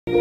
O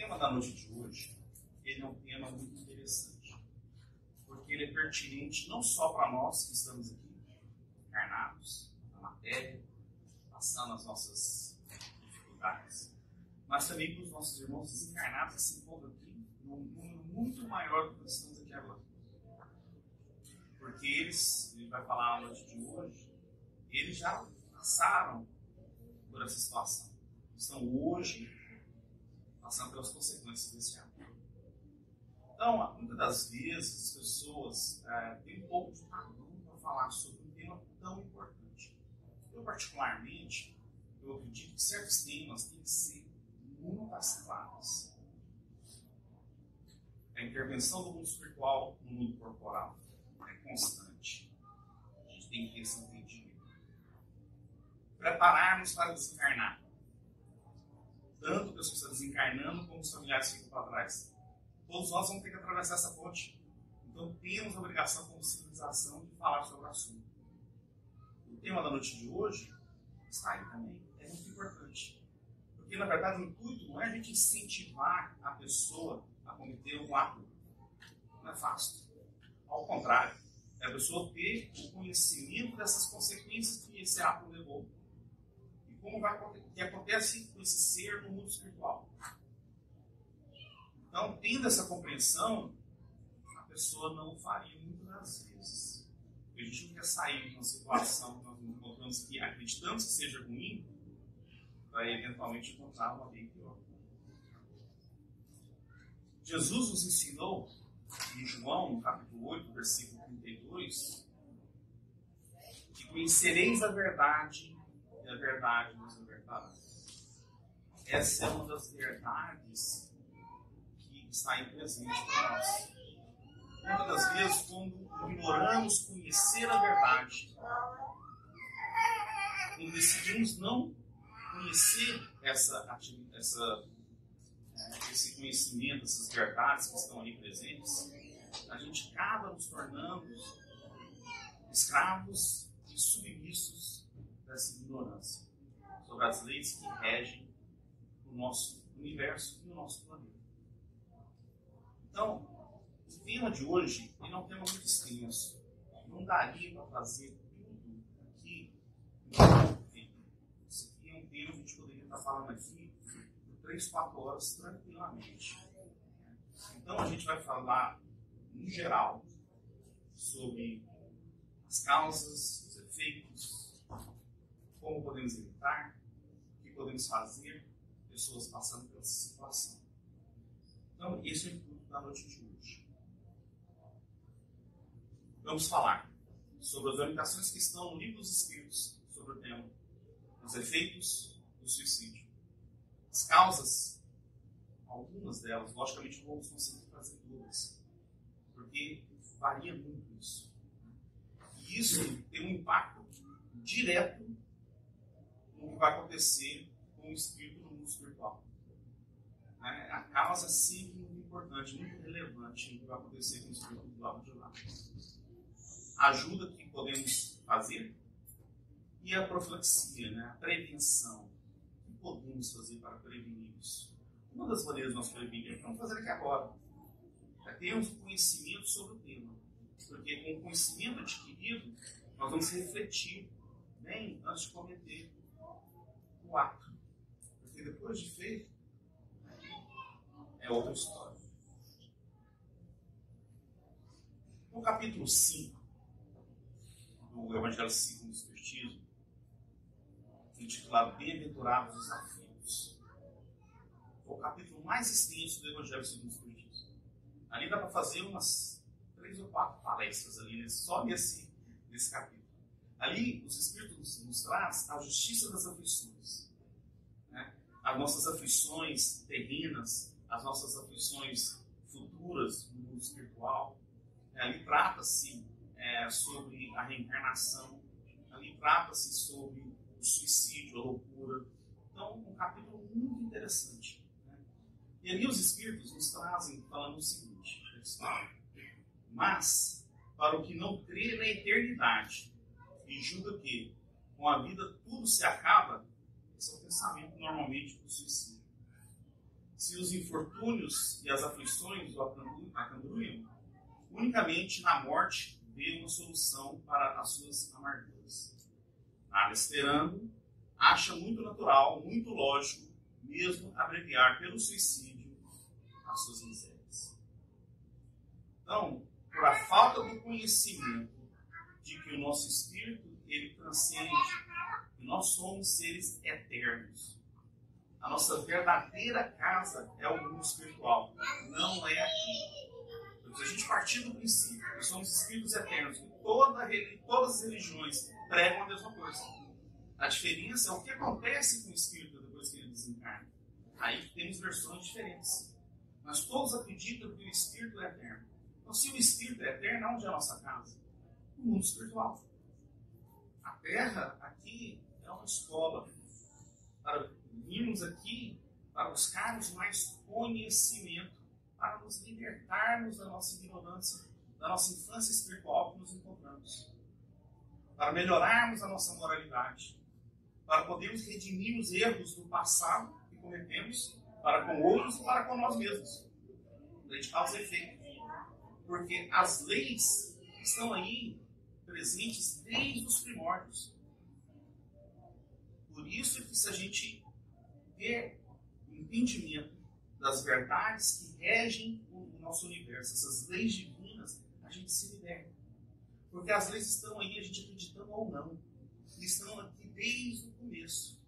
tema da noite de hoje, ele é um tema muito interessante, porque ele é pertinente não só para nós que estamos aqui, encarnados na matéria, passando as nossas dificuldades, mas também para os nossos irmãos desencarnados que se encontram aqui num mundo muito maior do que nós estamos aqui agora. Porque eles, a gente vai falar na noite de hoje, eles já passaram por essa situação. Estão hoje passando pelas consequências desse ato. Então, muitas das vezes, as pessoas têm um pouco de tabu para falar sobre um tema tão importante. Eu, particularmente, eu acredito que certos temas têm que ser muito acessados. A intervenção do mundo espiritual no mundo corporal é constante. A gente tem que ter esse entendimento. Prepararmos para desencarnar. Tanto a pessoa que está desencarnando como os familiares que ficam para trás. Todos nós vamos ter que atravessar essa ponte. Então temos a obrigação como civilização de falar sobre o assunto. O tema da noite de hoje está aí também. É muito importante. Porque na verdade o intuito não é a gente incentivar a pessoa a cometer um ato. Não é fácil. Ao contrário, é a pessoa ter o conhecimento dessas consequências que esse ato levou. Como que acontece com esse ser no mundo espiritual. Então, tendo essa compreensão, a pessoa não faria muitas das vezes. A gente não quer sair de uma situação que nós encontramos que acreditamos que seja ruim, para eventualmente encontrar uma bem pior. Jesus nos ensinou, em João, no capítulo 8, versículo 32, que conhecereis a verdade, e a verdade nos libertará. Essa é uma das verdades que está aí presente para nós. Muitas das vezes, quando ignoramos conhecer a verdade, quando decidimos não conhecer esse conhecimento, essas verdades que estão aí presentes, a gente acaba nos tornando escravos e submissos dessa ignorância sobre as leis que regem o nosso universo e o nosso planeta. Então, o tema de hoje ele é um tema muito extenso. Não daria para fazer tudo aqui em um tempo. Isso aqui é um tema que a gente poderia estar falando aqui por 3, 4 horas tranquilamente. Então, a gente vai falar, em geral, sobre as causas, os efeitos, como podemos evitar, o que podemos fazer, pessoas passando pela situação. Então, esse é o intuito da noite de hoje. Vamos falar sobre as orientações que estão no Livro dos Espíritos sobre o tema, os efeitos do suicídio. As causas, algumas delas, logicamente não vamos conseguir fazer todas, porque varia muito isso. E isso tem um impacto direto no que vai acontecer com o espírito no mundo espiritual. A causa é sempre muito importante, muito relevante no que vai acontecer com o espírito do lado de lá. A ajuda que podemos fazer e a profilaxia, a prevenção. O que podemos fazer para prevenir isso? Uma das maneiras de nós prevenir é o que vamos fazer aqui agora. É termos conhecimento sobre o tema. Porque com o conhecimento adquirido, nós vamos refletir bem antes de cometer o ato. Porque depois de feito, é outra história. No capítulo 5 do Evangelho segundo o Espiritismo, intitulado Bem-aventurados os aflitos, foi o capítulo mais extenso do Evangelho segundo o Espiritismo. Ali dá para fazer umas 3 ou 4 palestras ali, só nesse capítulo. Ali, os Espíritos nos traz a justiça das aflições. Né? As nossas aflições terrenas, as nossas aflições futuras no mundo espiritual. Ali trata-se sobre a reencarnação, ali trata-se sobre o suicídio, a loucura. Então, um capítulo muito interessante. Né? E ali os Espíritos nos trazem falando o seguinte, eles falam: mas, para o que não crê na eternidade e julga que com a vida tudo se acaba, esse é o pensamento normalmente do suicídio. Se os infortúnios e as aflições o acandruem, unicamente na morte vê uma solução para as suas amarguras. Nada esperando, acha muito natural, muito lógico, mesmo abreviar pelo suicídio as suas misérias. Então, por a falta do conhecimento de que o nosso espírito, ele transcende, e nós somos seres eternos. A nossa verdadeira casa é o mundo espiritual, não é aqui. Se a gente partir do princípio que somos espíritos eternos, que todas as religiões pregam a mesma coisa. A diferença é o que acontece com o espírito depois que ele desencarna. Aí temos versões diferentes. Mas todos acreditam que o espírito é eterno. Então, se o espírito é eterno, onde é a nossa casa? No mundo espiritual. A Terra aqui é uma escola. Para virmos aqui para buscarmos mais conhecimento, para nos libertarmos da nossa ignorância, da nossa infância espiritual que nos encontramos. Para melhorarmos a nossa moralidade. Para podermos redimir os erros do passado que cometemos para com outros e para com nós mesmos. Lei de causa e efeito. Porque as leis estão aí presentes desde os primórdios. Por isso que se a gente ter entendimento das verdades que regem o nosso universo, essas leis divinas, a gente se liberta. Porque as leis estão aí, a gente acreditando ou não. Estão aqui desde o começo.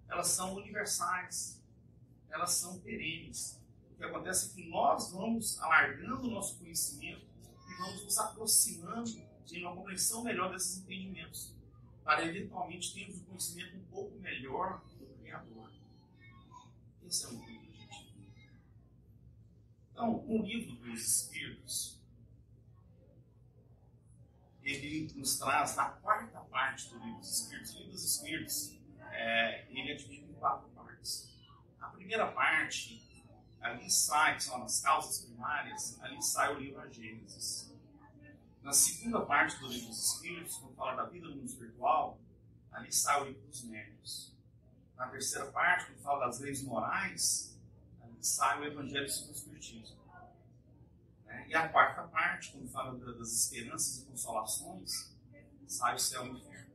Elas são universais. Elas são perenes. O que acontece é que nós vamos alargando o nosso conhecimento e vamos nos aproximando de uma compreensão melhor desses entendimentos, para eventualmente termos um conhecimento um pouco melhor do Criador. Esse é o ponto que a gente vive. Então, o livro dos Espíritos, ele nos traz a quarta parte do livro dos Espíritos. O livro dos Espíritos, ele é dividido em 4 partes. A primeira parte, ali sai, que são as causas primárias, ali sai o livro A Gênesis. Na segunda parte do livro dos Espíritos, quando fala da vida no mundo espiritual, ali sai o livro dos Médiuns. Na terceira parte, quando fala das leis morais, ali sai o Evangelho segundo o Espiritismo. E a quarta parte, quando fala das esperanças e consolações, sai o céu e o inferno.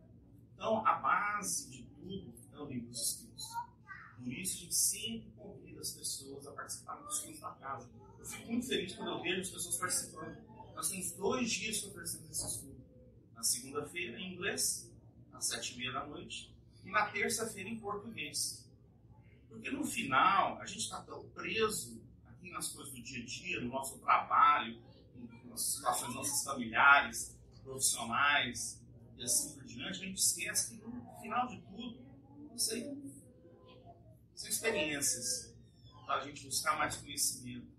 Então, a base de tudo é o livro dos Espíritos. Por isso, a gente sempre convida as pessoas a participarem dos estudos da casa. Eu fico muito feliz quando eu vejo as pessoas participando. Nós temos 2 dias que oferecemos esse estudo. Na segunda-feira, em inglês, às 7h30 da noite, e na terça-feira, em português. Porque no final, a gente está tão preso aqui nas coisas do dia a dia, no nosso trabalho, nas situações nossas familiares, profissionais, e assim por diante, a gente esquece que no final de tudo, são experiências para a gente buscar mais conhecimento.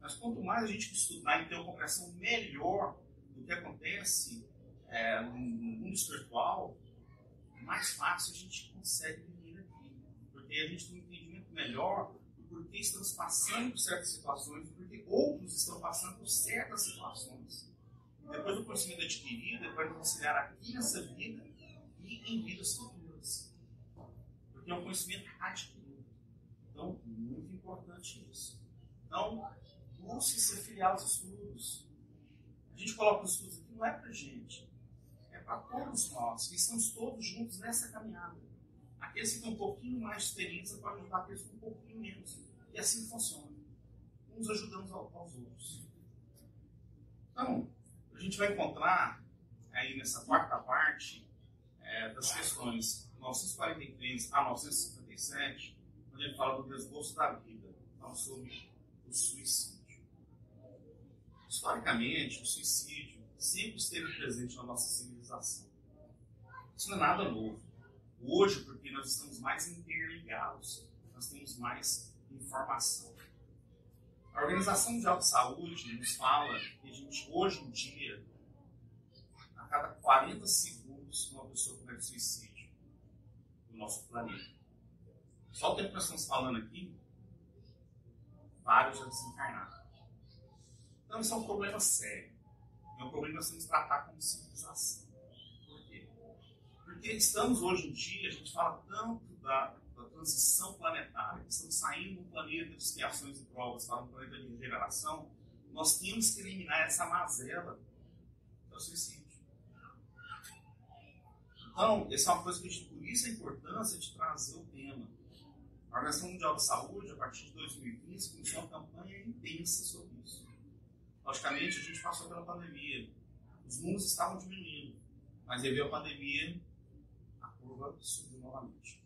Mas quanto mais a gente estudar e ter uma compreensão melhor do que acontece no mundo espiritual, mais fácil a gente consegue viver aqui. Porque a gente tem um entendimento melhor do porquê estamos passando por certas situações, porque outros estão passando por certas situações. Depois do conhecimento adquirido, ele vai nos auxiliar aqui nessa vida e em vidas futuras. Porque é um conhecimento adquirido. Então, muito importante isso. Então, busque se afiliar aos estudos. A gente coloca os estudos aqui, não é para a gente. É para todos nós, que estamos todos juntos nessa caminhada. Aqueles que têm um pouquinho mais de experiência podem ajudar aqueles com um pouquinho menos. E assim funciona. Uns ajudamos aos outros. Então, a gente vai encontrar aí nessa quarta parte das questões 943 a 957, onde ele fala do desgosto da vida. Então, sobre o suicídio. Historicamente, o suicídio sempre esteve presente na nossa civilização. Isso não é nada novo. Hoje, porque nós estamos mais interligados, nós temos mais informação. A Organização Mundial de Saúde nos fala que a gente, hoje em dia, a cada 40 segundos, uma pessoa comete suicídio no nosso planeta. Só o tempo que nós estamos falando aqui, vários já desencarnaram. Então, isso é um problema sério. É um problema que nós temos que tratar como civilização. Por quê? Porque estamos hoje em dia, a gente fala tanto da transição planetária, estamos saindo de um planeta de expiações e provas para um planeta de regeneração, nós temos que eliminar essa mazela do suicídio. Então, essa é uma coisa que por isso a importância de trazer o tema. A Organização Mundial de Saúde, a partir de 2015, começou uma campanha intensa sobre isso. Logicamente, a gente passou pela pandemia. Os números estavam diminuindo, mas devido à pandemia, a curva subiu novamente.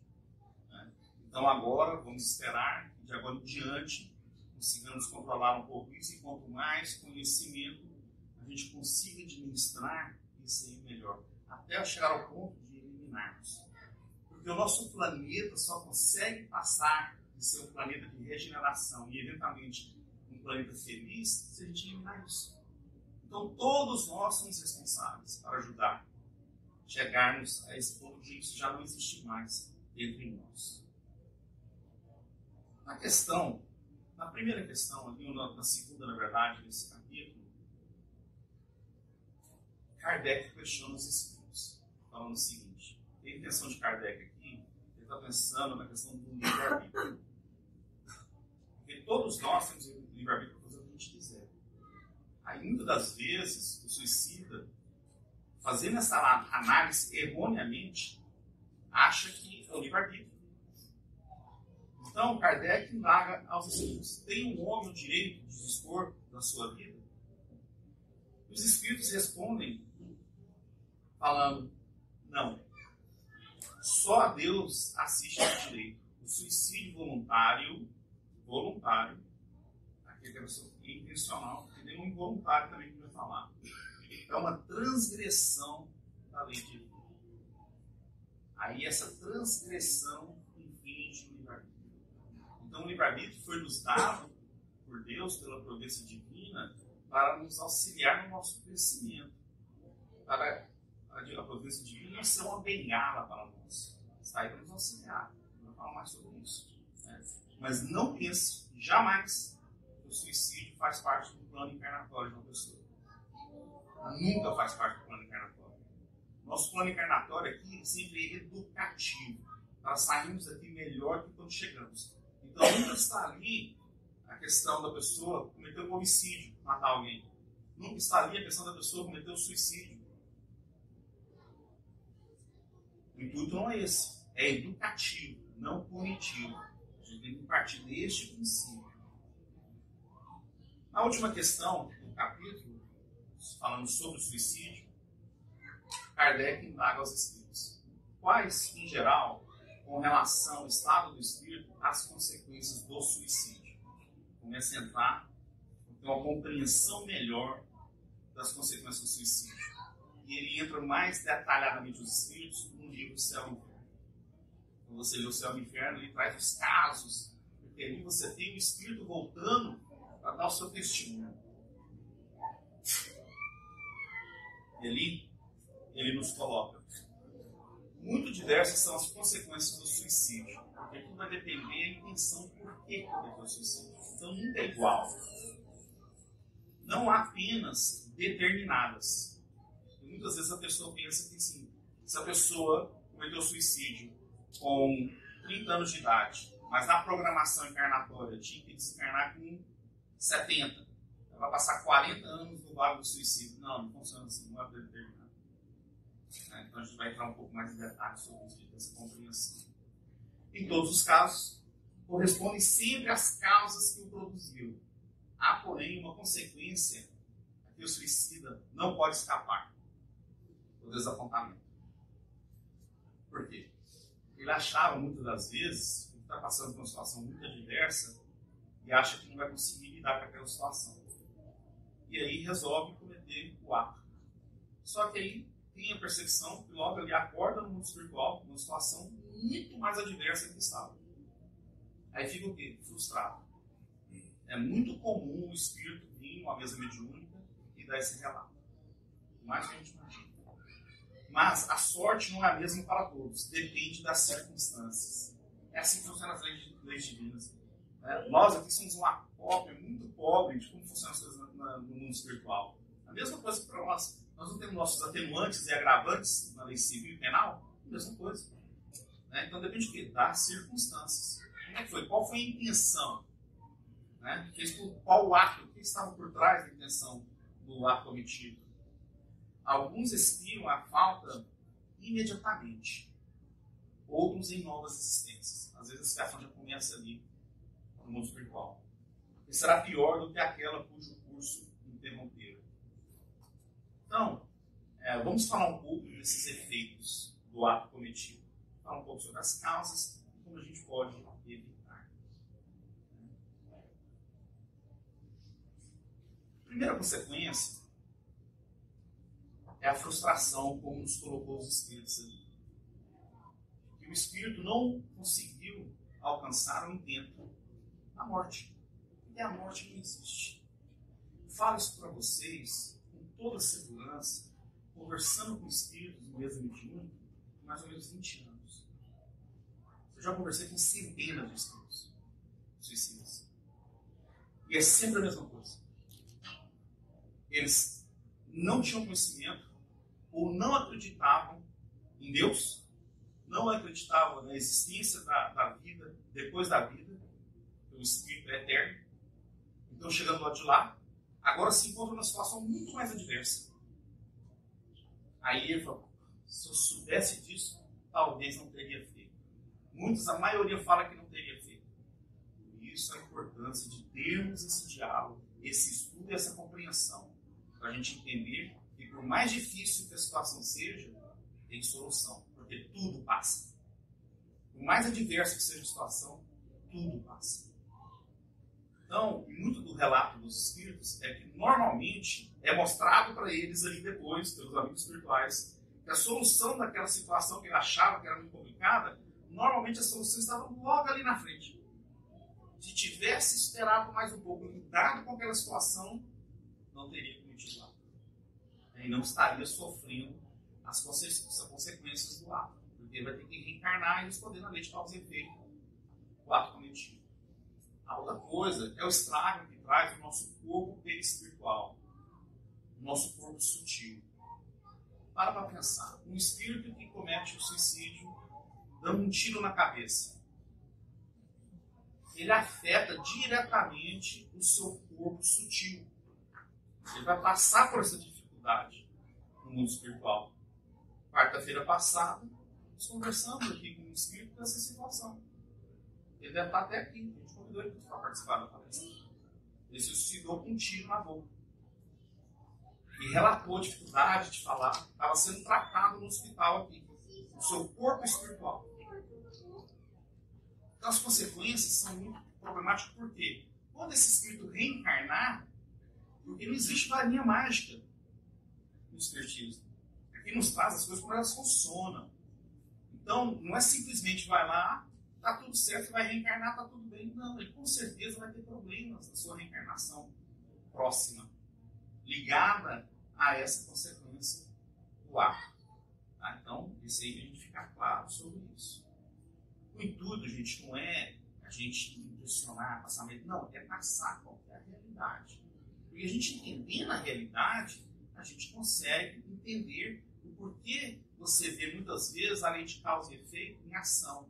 Então agora, vamos esperar que de agora em diante consigamos controlar um pouco isso e quanto mais conhecimento a gente consiga administrar isso aí melhor. Até chegar ao ponto de eliminarmos. Porque o nosso planeta só consegue passar de ser um planeta de regeneração e eventualmente um planeta feliz se a gente eliminar isso. Então todos nós somos responsáveis para ajudar a chegarmos a esse ponto de isso já não existir mais dentro de nós. Na primeira questão, ali, na segunda, na verdade, nesse capítulo, Kardec questiona os espíritos, falando o seguinte: a intenção de Kardec aqui, ele está pensando na questão do livre-arbítrio. Porque todos nós temos livre-arbítrio para fazer o que a gente quiser. Aí, muitas das vezes, o suicida, fazendo essa análise erroneamente, acha que é o livre-arbítrio. Então, Kardec indaga aos espíritos: tem um homem o direito de dispor da sua vida? Os espíritos respondem falando: não. Só a Deus assiste esse direito. O suicídio voluntário, aquele que é intencional, e tem um involuntário também que vai falar. É uma transgressão da lei divina. Aí essa transgressão infringe o livre-arbítrio. Então o livre-arbítrio foi nos dado por Deus, pela providência divina, para nos auxiliar no nosso crescimento. Para a providência divina não ser uma bengala para nós. Está aí para nos auxiliar. Eu vou falar mais sobre isso. Mas não pense jamais que o suicídio faz parte do plano encarnatório de uma pessoa. Nunca faz parte do plano encarnatório. Nosso plano encarnatório aqui sempre é educativo. Nós saímos daqui melhor que quando chegamos. Então nunca está ali a questão da pessoa cometer um homicídio, matar alguém. Nunca está ali a questão da pessoa cometer um suicídio. O intuito não é esse. É educativo, não punitivo. A gente tem que partir deste princípio. A última questão do capítulo, falando sobre o suicídio, Kardec indaga aos espíritos: quais, em geral, com relação ao estado do espírito, as consequências do suicídio? Começa a entrar, ter uma compreensão melhor das consequências do suicídio. E ele entra mais detalhadamente os espíritos no livro Céu e Inferno. Quando você lê o Céu e Inferno, ele traz os casos, porque ali você tem o espírito voltando para dar o seu testemunho. E ali ele nos coloca: muito diversas são as consequências do suicídio, porque tudo vai depender da intenção por que cometeu o suicídio. Então nunca é igual. Não há penas determinadas. E muitas vezes a pessoa pensa que sim, se a pessoa cometeu suicídio com 30 anos de idade, mas na programação encarnatória tinha que desencarnar com 70, ela vai passar 40 anos no vale do suicídio. Não funciona assim, não é determinado. Então a gente vai entrar um pouco mais em detalhes sobre isso, essa compreensão. Em todos os casos, correspondem sempre às causas que o produziram. Há, porém, uma consequência a que o suicida não pode escapar: o desapontamento. Por quê? Ele achava, muitas das vezes, que está passando por uma situação muito adversa e acha que não vai conseguir lidar com aquela situação. e aí resolve cometer o ato. Só que aí tem a percepção que logo ele acorda no mundo espiritual, numa situação muito mais adversa que estava. Aí fica o quê? Frustrado. É muito comum o espírito vir numa mesa mediúnica e dar esse relato. Mais que a gente imagina. Mas a sorte não é a mesma para todos. Depende das circunstâncias. É assim que funcionam as leis divinas. Nós aqui somos uma cópia muito pobre de como funcionam as coisas no mundo espiritual. A mesma coisa para nós. Nós não temos nossos atenuantes e agravantes na lei civil e penal? A mesma coisa. Então depende do quê? Das circunstâncias. Como é que foi? Qual foi a intenção? Qual o ato? O que estava por trás da intenção do ato cometido? Alguns expiram a falta imediatamente. Outros em novas existências. Às vezes a situação já começa ali no mundo espiritual. E será pior do que aquela cujo curso interromperam. Então, vamos falar um pouco desses efeitos do ato cometido. Falar um pouco sobre as causas e como a gente pode evitar. A primeira consequência é a frustração, como nos colocou os espíritos ali. Que o espírito não conseguiu alcançar o intento da morte. E a morte não existe. Falo isso para vocês com toda segurança, conversando com espíritos no mesmo mediúnico, há mais ou menos 20 anos. Eu já conversei com centenas de espíritos suicidas. E é sempre a mesma coisa. Eles não tinham conhecimento ou não acreditavam em Deus, não acreditavam na existência da vida depois da vida, que o espírito é eterno. Então, chegando lá de lá, agora se encontra numa situação muito mais adversa. Aí ele falou, se eu soubesse disso, talvez não teria feito. A maioria fala que não teria feito. Por isso a importância de termos esse diálogo, esse estudo e essa compreensão, para a gente entender que por mais difícil que a situação seja, tem solução, porque tudo passa. Por mais adverso que seja a situação, tudo passa. Então, muito do relato dos espíritos é que normalmente é mostrado para eles ali depois, pelos amigos espirituais, que a solução daquela situação que ele achava que era muito complicada, normalmente a solução estava logo ali na frente. Se tivesse esperado mais um pouco, lidado com aquela situação, não teria cometido lá. E não estaria sofrendo as consequências do ato. Porque vai ter que reencarnar e responder na lei de causa e efeito o ato cometido. A outra coisa é o estrago que traz o nosso corpo perispiritual, o nosso corpo sutil. Para pensar. Um espírito que comete o suicídio dando um tiro na cabeça. Ele afeta diretamente o seu corpo sutil. Ele vai passar por essa dificuldade no mundo espiritual. Quarta-feira passada, nós conversamos aqui com um espírito dessa situação. Ele deve estar até aqui. A gente convidou ele para participar da palestra. Ele se suicidou com um tiro na boca. E relatou a dificuldade de falar. Estava sendo tratado no hospital aqui. O seu corpo espiritual. Então as consequências são muito problemáticas. Por quê? Quando esse espírito reencarnar, porque não existe varinha mágica no espiritismo. Aqui nos traz as coisas como elas funcionam. Então, não é simplesmente vai lá, está tudo certo, vai reencarnar, está tudo bem. Não, ele com certeza vai ter problemas na sua reencarnação próxima, ligada a essa consequência do ato. Tá? Então, isso aí a gente fica claro sobre isso. O intuito, gente, não é a gente impressionar, passar medo, não, é passar qual é a realidade. Porque a gente entendendo a realidade, a gente consegue entender o porquê você vê muitas vezes a lei de causa e efeito em ação.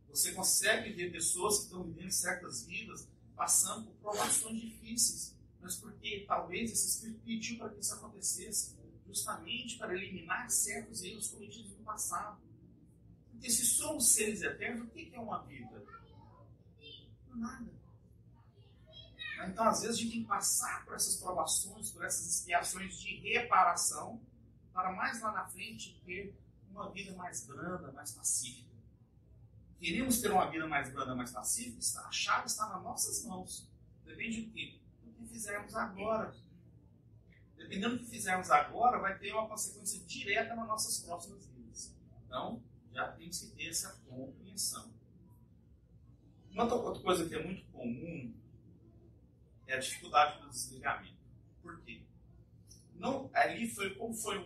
Você consegue ver pessoas que estão vivendo certas vidas passando por provações difíceis, mas porque talvez esse espírito pediu para que isso acontecesse, justamente para eliminar certos erros cometidos no passado. Porque se somos seres eternos, o que é uma vida? Nada. Então, às vezes, a gente tem que passar por essas provações, por essas expiações de reparação, para mais lá na frente ter uma vida mais branda, mais pacífica. Queremos ter uma vida mais branda, mais pacífica? A chave está nas nossas mãos. Depende do quê? Do que fizermos agora. Dependendo do que fizermos agora, vai ter uma consequência direta nas nossas próximas vidas. Então, já tem que ter essa compreensão. Uma outra coisa que é muito comum é a dificuldade do desligamento. Por quê? Não, ali foi, como foi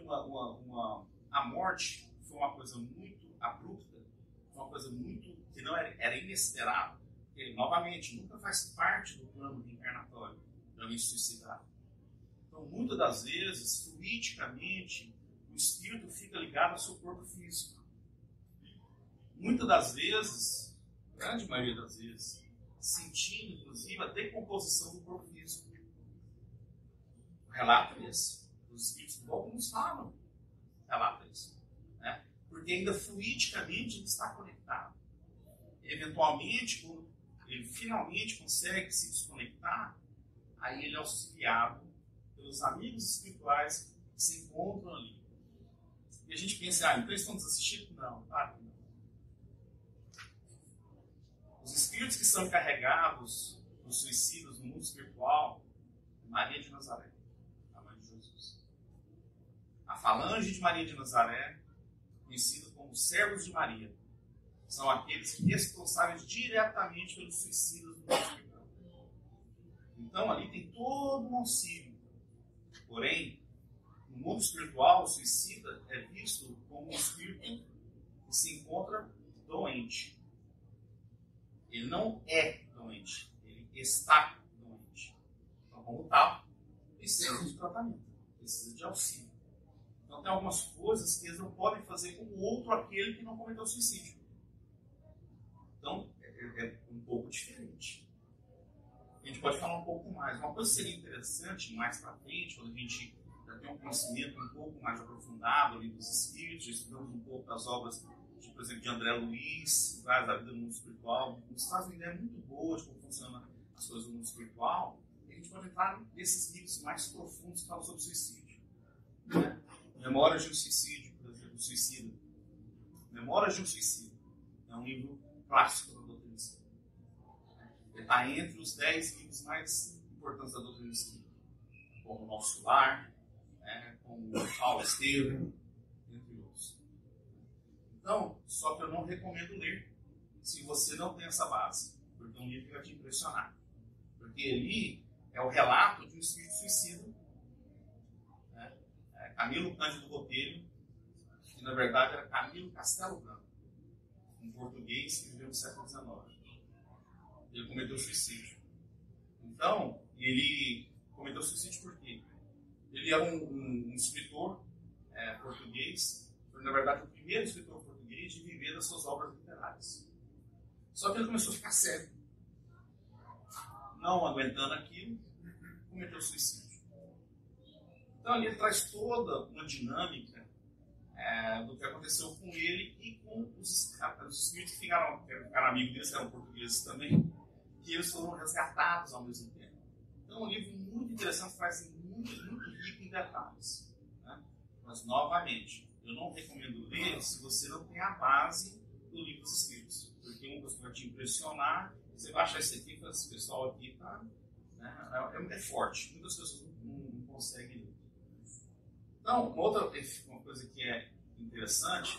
a morte foi uma coisa muito abrupta, uma coisa muito que não era inesperada, porque, novamente, nunca faz parte do plano reencarnatório de alguém se suicidar. Então, muitas das vezes, fluidicamente, o espírito fica ligado ao seu corpo físico. Muitas das vezes, grande maioria das vezes, sentindo, inclusive, a decomposição do corpo físico. O relato é esse. Os espíritos do bom nos falam. Relata isso. Né? Porque ainda fluidicamente ele está conectado. Eventualmente, quando ele finalmente consegue se desconectar, aí ele é auxiliado pelos amigos espirituais que se encontram ali. E a gente pensa, então eles estão nos assistindo? Não, claro que não. Os espíritos que são encarregados dos suicidas no mundo espiritual, Maria de Nazaré, a mãe de Jesus. A falange de Maria de Nazaré, conhecida como servos de Maria, são aqueles responsáveis diretamente pelos suicidas do mundo espiritual. Então ali tem todo um auxílio. Porém, no mundo espiritual, o suicida é visto como um espírito que se encontra doente. Ele não é doente, ele está doente. Então, como tal, precisa de tratamento, precisa de auxílio. Então, tem algumas coisas que eles não podem fazer como o outro, aquele que não cometeu suicídio. Então, é um pouco diferente. A gente pode falar um pouco mais. Uma coisa que seria interessante, mais para frente, quando a gente já tem um conhecimento um pouco mais aprofundado ali dos espíritos, já estudamos um pouco das obras, por exemplo, de André Luiz, da vida do mundo espiritual, nos traz uma ideia muito boa de como funcionam as coisas do mundo espiritual, e a gente pode entrar nesses livros mais profundos que falam sobre suicídio. Né? Memórias de um Suicídio, por exemplo, Suicida. Memórias de um Suicida. É um livro clássico da doutrina espírita. Ele está entre os 10 livros mais importantes da doutrina espírita. Como o Nosso Lar, como Paulo Estevam, entre outros. Então, só que eu não recomendo ler se você não tem essa base, porque é um livro que vai te impressionar. Porque ali é o relato de um espírito suicida, né? Camilo Cândido Botelho, que na verdade era Camilo Castelo Branco, um português que viveu no século XIX. Ele cometeu suicídio. Então, ele cometeu suicídio por quê? Ele era um escritor português, foi na verdade o primeiro escritor português de viver das suas obras literárias. Só que ele começou a ficar cego. Não aguentando aquilo, cometeu suicídio. Então ali ele traz toda uma dinâmica do que aconteceu com ele e com os espíritos que ficaram amigos deles, que eram portugueses também, que eles foram resgatados ao mesmo tempo. Então é um livro muito interessante, traz muito rico em detalhes. Né? Mas, novamente, eu não recomendo ler se você não tem a base do livro dos Espíritos. Porque uma coisa que vai te impressionar, você vai achar isso aqui, esse pessoal aqui tá, né, é forte. Muitas pessoas não conseguem ler. Então, uma coisa que é interessante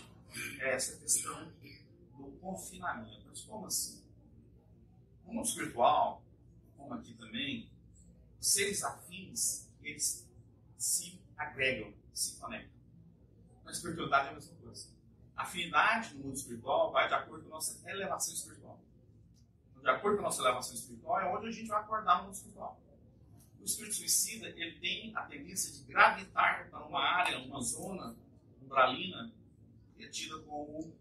é essa questão do confinamento. Mas como assim? No mundo espiritual, como aqui também, os seres afins, eles se agregam, se conectam. Na espiritualidade é a mesma coisa. A afinidade no mundo espiritual vai de acordo com a nossa elevação espiritual. De acordo com a nossa elevação espiritual é onde a gente vai acordar no mundo espiritual. O espírito suicida, ele tem a tendência de gravitar para uma área, uma zona umbralina, que é tida como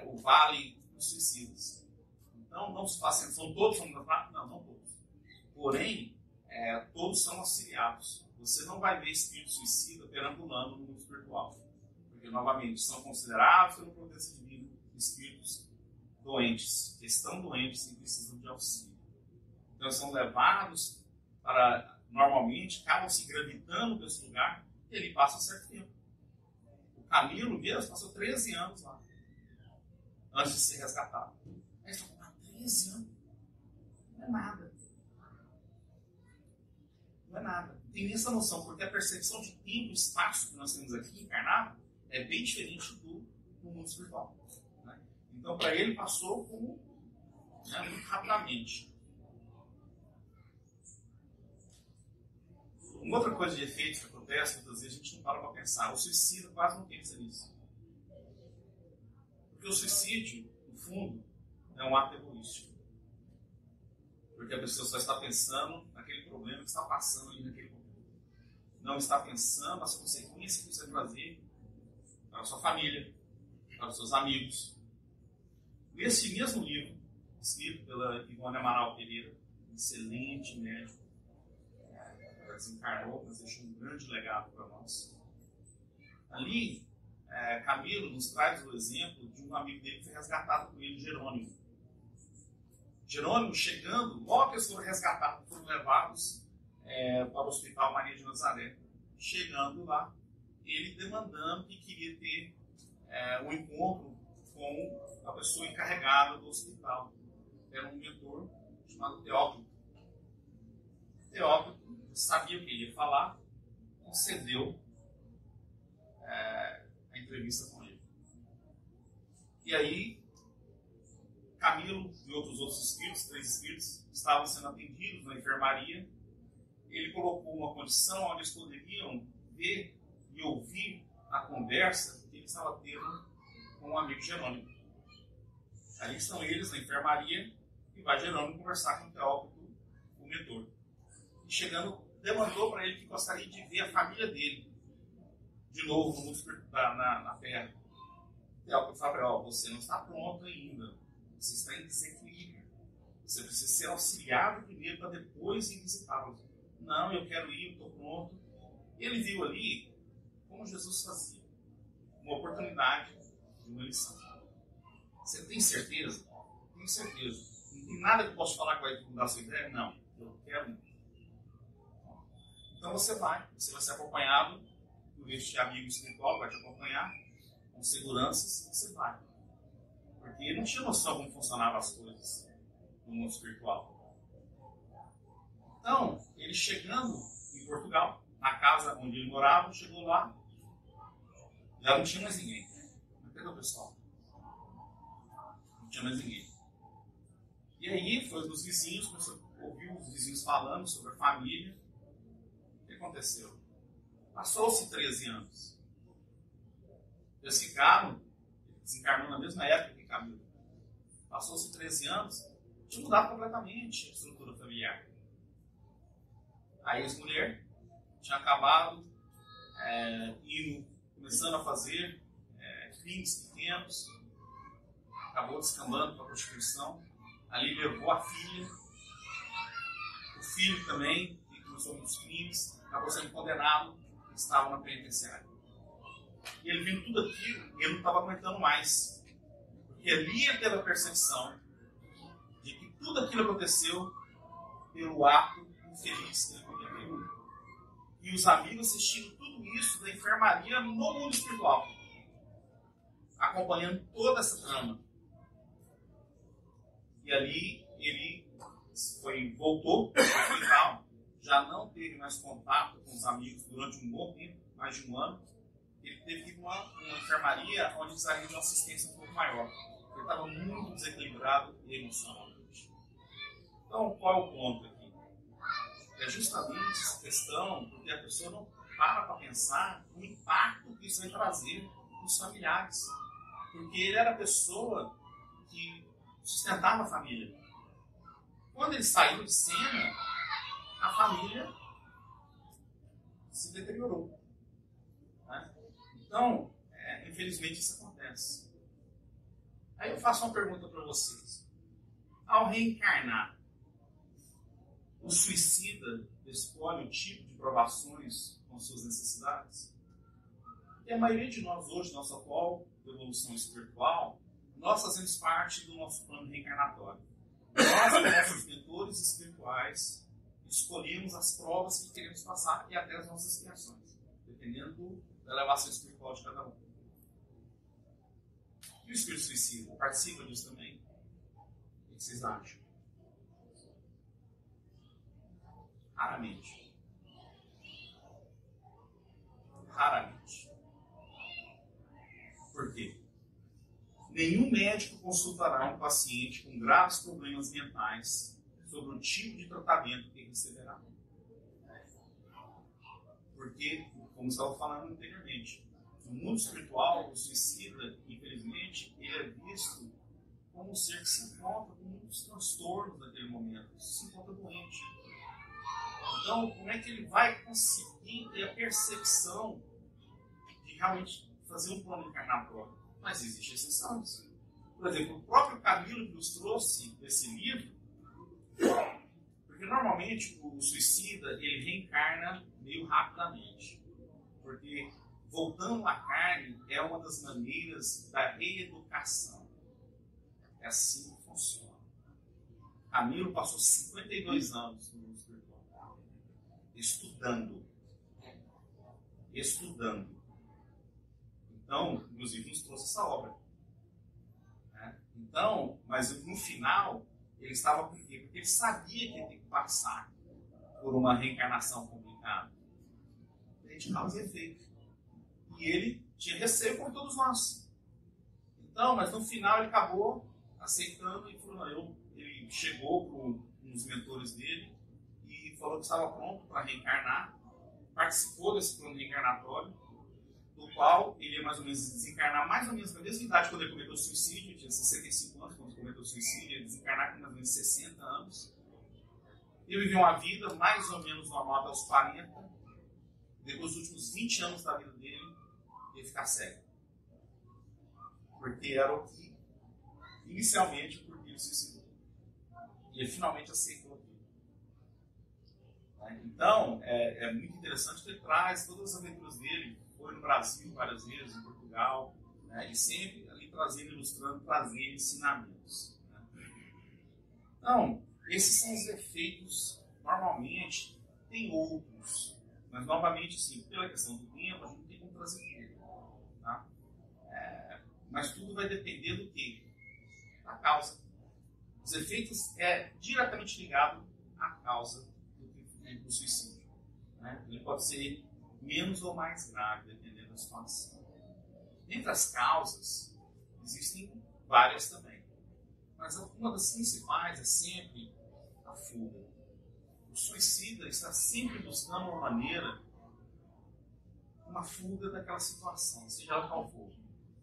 o vale dos suicidas. Então, não se faz assim, são todos não todos. Porém, todos são auxiliados. Você não vai ver espírito suicida perambulando no mundo espiritual. Porque, novamente, são considerados pela providência divina espíritos doentes, que estão doentes e precisam de auxílio. Então, são levados para, normalmente, acabam se gravitando para esse lugar e ele passa um certo tempo. O Camilo mesmo passou 13 anos lá, antes de ser resgatado. Aí ele falou, 13 anos? Não é nada. Não é nada. tem essa noção, porque a percepção de tempo e espaço que nós temos aqui encarnado é bem diferente do mundo espiritual. Né? Então, para ele, passou como, né, muito rapidamente. Uma outra coisa de efeito que acontece, muitas vezes a gente não para para pensar. O suicida quase não pensa nisso. Porque o suicídio, no fundo, é um ato egoístico. Porque a pessoa só está pensando naquele problema que está passando ali naquele momento. Não está pensando nas consequências que isso vai trazer para a sua família, para os seus amigos. Nesse mesmo livro, escrito pela Ivone Amaral Pereira, excelente médico, ela desencarnou, mas deixou um grande legado para nós. Ali, Camilo nos traz o exemplo de um amigo dele que foi resgatado por ele, Jerônimo. Jerônimo chegando, logo que eles foram resgatados, foram levados para o Hospital Maria de Nazaré. Chegando lá, ele demandando que queria ter um encontro com a pessoa encarregada do hospital. Era um mentor chamado Teócrito. Teócrito sabia o que ele ia falar, concedeu a entrevista com ele. E aí, Camilo e outros espíritos, 3 espíritos, estavam sendo atendidos na enfermaria. Ele colocou uma condição onde eles poderiam ver e ouvir a conversa que ele estava tendo com um amigo Jerônimo. Aí estão eles na enfermaria e vai Jerônimo conversar com o Teócrito, o mentor. E chegando, demandou para ele que gostaria de ver a família dele de novo no mundo na Terra. O Teócrito fala para ele: você não está pronto ainda. Você está em desequilíbrio. Você precisa ser auxiliado primeiro para depois ir visitá-los. Não, eu quero ir, eu estou pronto. Ele viu ali como Jesus fazia. Uma oportunidade de uma lição. Você tem certeza? Tenho certeza. Não tem nada que eu possa falar que vai mudar a sua ideia? Não. Eu quero ir. Então você vai ser acompanhado por este amigo espiritual, vai te acompanhar com seguranças, você vai. Porque ele não tinha noção como funcionavam as coisas no mundo espiritual. Então, ele chegando em Portugal, na casa onde ele morava, chegou lá, já não tinha mais ninguém. Entendeu, pessoal? Não tinha mais ninguém. E aí foi dos vizinhos, ouviu os vizinhos falando sobre a família. O que aconteceu? Passou-se 13 anos. Eles ficaram, desencarnou na mesma época que Camilo. Passou-se 13 anos, tinha mudado completamente a estrutura familiar. Aí a ex-mulher tinha acabado começando a fazer crimes pequenos, acabou descambando para a prostituição. Ali levou a filha, o filho também, que começou muitos crimes, acabou sendo condenado, estava na penitenciária. E ele vindo tudo aquilo, ele não estava aguentando mais. Porque ali ele teve a percepção de que tudo aquilo aconteceu pelo ato infeliz que ele cometeu. E os amigos assistindo tudo isso da enfermaria no mundo espiritual, acompanhando toda essa trama. E ali ele voltou para o hospital, já não teve mais contato com os amigos durante um bom tempo, mais de um ano. Ele teve que ir para uma enfermaria onde precisaria de uma assistência um pouco maior. Ele estava muito desequilibrado emocionalmente. Então, qual é o ponto aqui? É justamente essa questão, porque a pessoa não para pensar no impacto que isso vai trazer nos familiares. Porque ele era a pessoa que sustentava a família. Quando ele saiu de cena, a família se deteriorou. Né? Então, infelizmente, isso acontece. Aí eu faço uma pergunta para vocês. Ao reencarnar, o suicida escolhe o tipo de provações com suas necessidades? E a maioria de nós hoje, nossa atual evolução espiritual, nós fazemos parte do nosso plano reencarnatório. Nós, nossos mentores espirituais, escolhemos as provas que queremos passar e até as nossas criações, dependendo da elevação espiritual de cada um. E o espírito suicida participa disso também? O que vocês acham? Raramente. Raramente. Por quê? Nenhum médico consultará um paciente com graves problemas mentais sobre o tipo de tratamento que receberá. Porque, como estava falando anteriormente, no mundo espiritual, o suicida, infelizmente, ele é visto como um ser que se encontra com muitos transtornos naquele momento, se encontra doente. Então, como é que ele vai conseguir ter a percepção de realmente fazer um plano encarnatório? Mas existem exceções. Por exemplo, o próprio Camilo que nos trouxe esse livro, porque normalmente o suicida ele reencarna meio rapidamente. Porque voltando à carne é uma das maneiras da reeducação. É assim que funciona. Camilo passou 52 anos no mundo espiritual, estudando. Então, inclusive, nos trouxe essa obra. Então, mas no final, ele estava por quê? Porque ele sabia que ia ter que passar por uma reencarnação complicada. De causa e efeito. E ele tinha receio por todos nós. Então, mas no final ele acabou aceitando e falou, não, ele chegou para uns mentores dele e falou que estava pronto para reencarnar, participou desse plano reencarnatório, do qual ele ia mais ou menos desencarnar mais ou menos na mesma idade quando ele cometeu suicídio, ele tinha 65 anos quando ele cometeu suicídio, ele ia desencarnar com mais ou menos 60 anos. Ele viveu uma vida mais ou menos normal até os 40, depois dos últimos 20 anos da vida dele, ele ia ficar cego. Porque era o que, inicialmente, porque ele suicidou. E ele finalmente aceitou aquilo. Então, é muito interessante que ele traz todas as aventuras dele. Foi no Brasil várias vezes, em Portugal, e sempre ali trazendo, ilustrando, trazendo ensinamentos. Então, esses são os efeitos, normalmente, tem outros, mas novamente, sim, pela questão do tempo, a gente não tem como trazer tudo. Tá? Mas tudo vai depender do quê? Da causa. Os efeitos é diretamente ligado à causa do suicídio. Ele pode ser menos ou mais grave, dependendo da situação. Entre as causas, existem várias também. Mas uma das principais é sempre a fuga. O suicida está sempre buscando uma maneira, uma fuga daquela situação, seja ela qual for.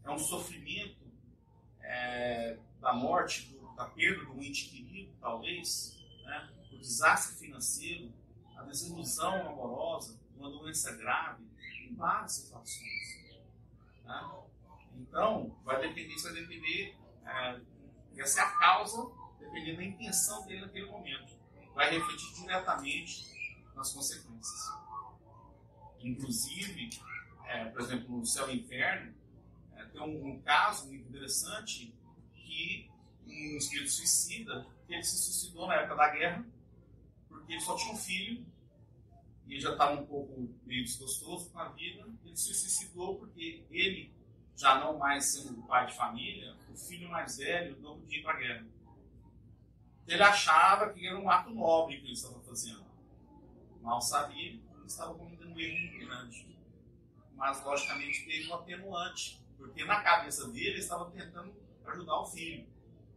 É um sofrimento da morte, da perda do ente querido, talvez, o desastre financeiro, a desilusão amorosa, uma doença grave, em várias situações. Então, vai depender, essa é a causa, dependendo da intenção dele naquele momento. Vai refletir diretamente nas consequências. Inclusive, por exemplo, no Céu e Inferno, tem um caso muito interessante que um espírito suicida, que ele se suicidou na época da guerra, porque ele só tinha um filho, e ele já estava um pouco meio desgostoso com a vida. Ele se suicidou porque ele, já não mais sendo pai de família, o filho mais velho não podia ir para a guerra. Ele achava que era um ato nobre que ele estava fazendo. Mal sabia que ele estava cometendo um erro muito grande. Mas, logicamente, teve um atenuante, porque na cabeça dele ele estava tentando ajudar o filho.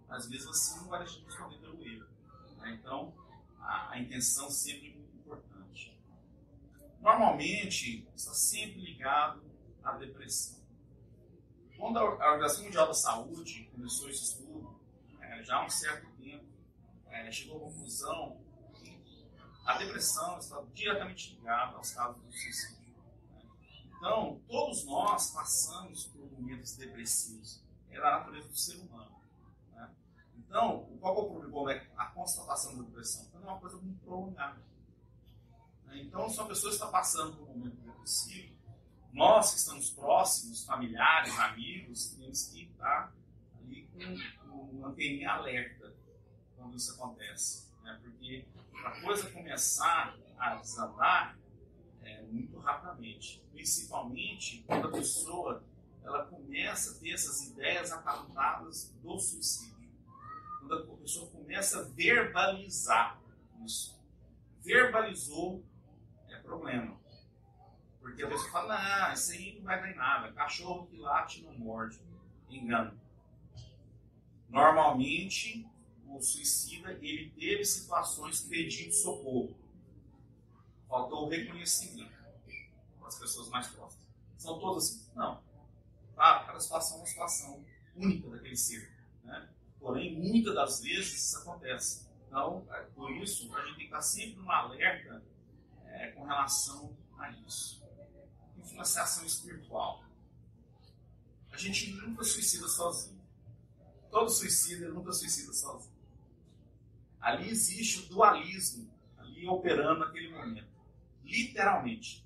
Às vezes assim não vai deixar de responder pelo erro. Então, a intenção sempre é muito importante. Normalmente, está sempre ligado à depressão. Quando a Organização Mundial da Saúde começou esse estudo, já há um certo tempo, chegou à conclusão que a depressão está diretamente ligada aos casos do suicídio. Então, todos nós passamos por momentos depressivos. É da natureza do ser humano. Então, qual é o problema? É a constatação da depressão. Então, é uma coisa muito prolongada. Então, se uma pessoa está passando por um momento depressivo, nós que estamos próximos, familiares, amigos, temos que estar ali com uma anteninha alerta quando isso acontece. Porque a coisa começar a desandar muito rapidamente. Principalmente quando a pessoa ela começa a ter essas ideias acalentadas do suicídio. Quando a pessoa começa a verbalizar isso. Verbalizou é problema. Porque a pessoa fala, não, isso aí não vai dar em nada. Cachorro que late não morde. Engano. Normalmente, o suicida, ele teve situações que pediu socorro. Faltou o reconhecimento com as pessoas mais próximas. São todas assim? Não. Claro, cada situação é uma situação única daquele ser. Né? Porém, muitas das vezes isso acontece. Então, por isso, a gente tem que estar sempre num alerta com relação a isso. Influenciação espiritual. A gente nunca suicida sozinho. Todo suicida nunca suicida sozinho. Ali existe o dualismo, ali operando naquele momento. Literalmente.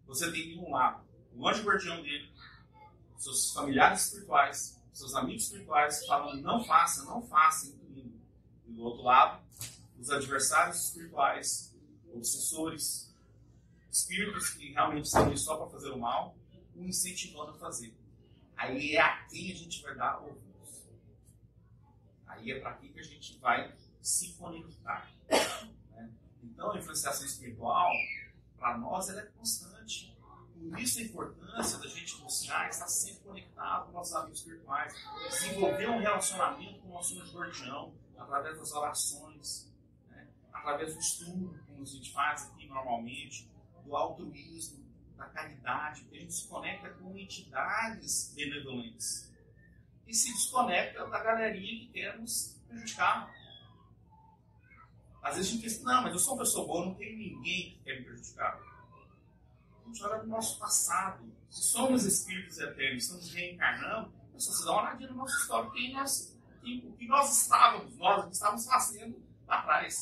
Você tem de um lado o anjo guardião dele, seus familiares espirituais, seus amigos espirituais falam não faça, incluindo. E do outro lado, os adversários espirituais, obsessores, espíritos que realmente estão ali só para fazer o mal, o incentivando a fazer. Aí é a quem a gente vai dar ouvidos. Aí é para quem que a gente vai se conectar. Né? Então, a influenciação espiritual, para nós, ela é constante. Por isso a importância da gente buscar estar sempre conectado com nossos amigos espirituais, desenvolver um relacionamento com o nosso anjo guardião, através das orações, né? Através do estudo, como a gente faz aqui normalmente, do altruísmo, da caridade, porque a gente se conecta com entidades benevolentes e se desconecta da galerinha que quer nos prejudicar. Às vezes a gente pensa, não, mas eu sou uma pessoa boa, não tem ninguém que quer me prejudicar. A gente olha no nosso passado. Se somos espíritos eternos, estamos reencarnando, é só se dá uma olhadinha no nosso histórico, o que nós estávamos fazendo lá atrás.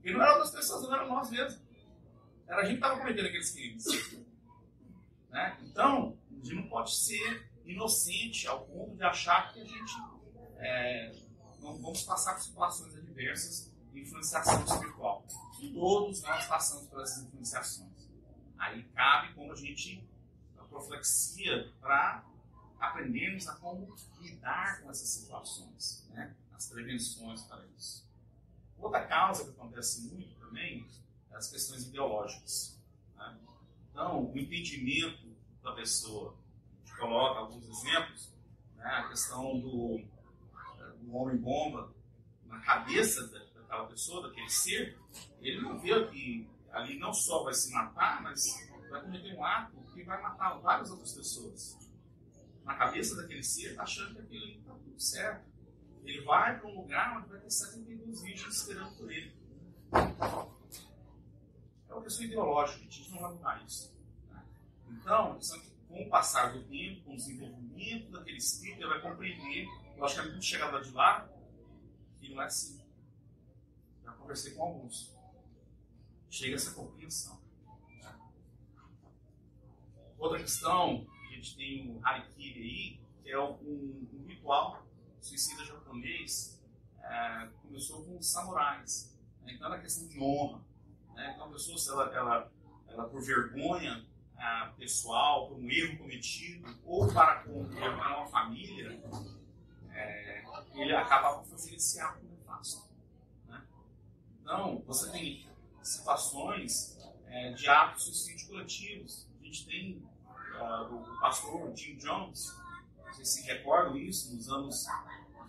E não eram outras pessoas, não eram nós mesmos. Era a gente que estava cometendo aqueles crimes. Né? Então, a gente não pode ser inocente ao ponto de achar que a gente não vamos passar por situações adversas de influenciação espiritual. Todos nós passamos por essas influenciações. Aí cabe como a proflexia para aprendermos a como lidar com essas situações, né? As prevenções para isso. Outra causa que acontece muito também é as questões ideológicas. Né? Então, o entendimento da pessoa, a gente coloca alguns exemplos, né? A questão do homem-bomba na cabeça daquela pessoa, daquele ser, ele não vê que ali não só vai se matar, mas vai cometer um ato que vai matar várias outras pessoas. Na cabeça daquele ser, está achando que aquilo está tudo certo. Ele vai para um lugar onde vai ter 72 vídeos esperando por ele. É uma questão ideológica, a gente não vai mudar isso. Né? Então, com o passar do tempo, com o desenvolvimento daquele espírito, ele vai compreender, logicamente, quando chegar lá de lá, que não é assim. Já conversei com alguns. Chega essa compreensão. Outra questão, a gente tem o Harakiri aí, que é um ritual suicida japonês, começou com os samurais. Né? Então, é questão de honra. Né? Então, a pessoa, se ela por vergonha pessoal, por um erro cometido, ou para com uma família, ele acaba por fazer esse ato nefasto. Né? Então, você tem situações de atos de suicídio coletivos. A gente tem o pastor Jim Jones, vocês se recordam isso, nos anos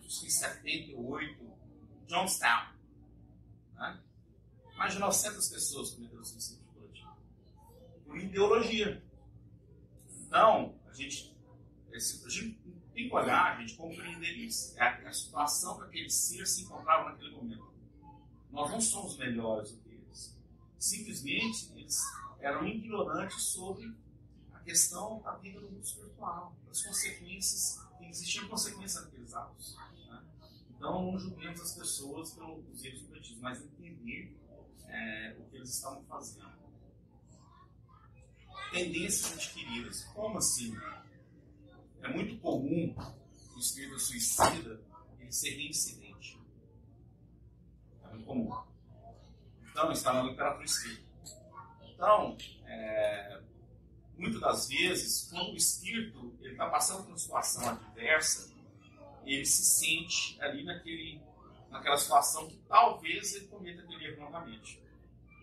78, Jonestown. Né? Mais de 900 pessoas cometeram suicídio coletivo. Por ideologia. Então, a gente tem que olhar, a gente compreender isso. É a situação que aquele ser se encontrava naquele momento. Nós não somos melhores do que eles. Simplesmente, eles eram ignorantes sobre a questão da vida no mundo espiritual, das consequências, que existiam consequências daqueles atos. Né? Então, não julguemos as pessoas pelos erros cometidos, mas entender o que eles estavam fazendo. Tendências adquiridas. Como assim? É muito comum o espírito suicida ele ser reincidente. É muito comum. Então, está na literatura escrita. Então, muitas das vezes, quando o espírito está passando por uma situação adversa, ele se sente ali naquela situação que talvez ele cometa aquele erro novamente.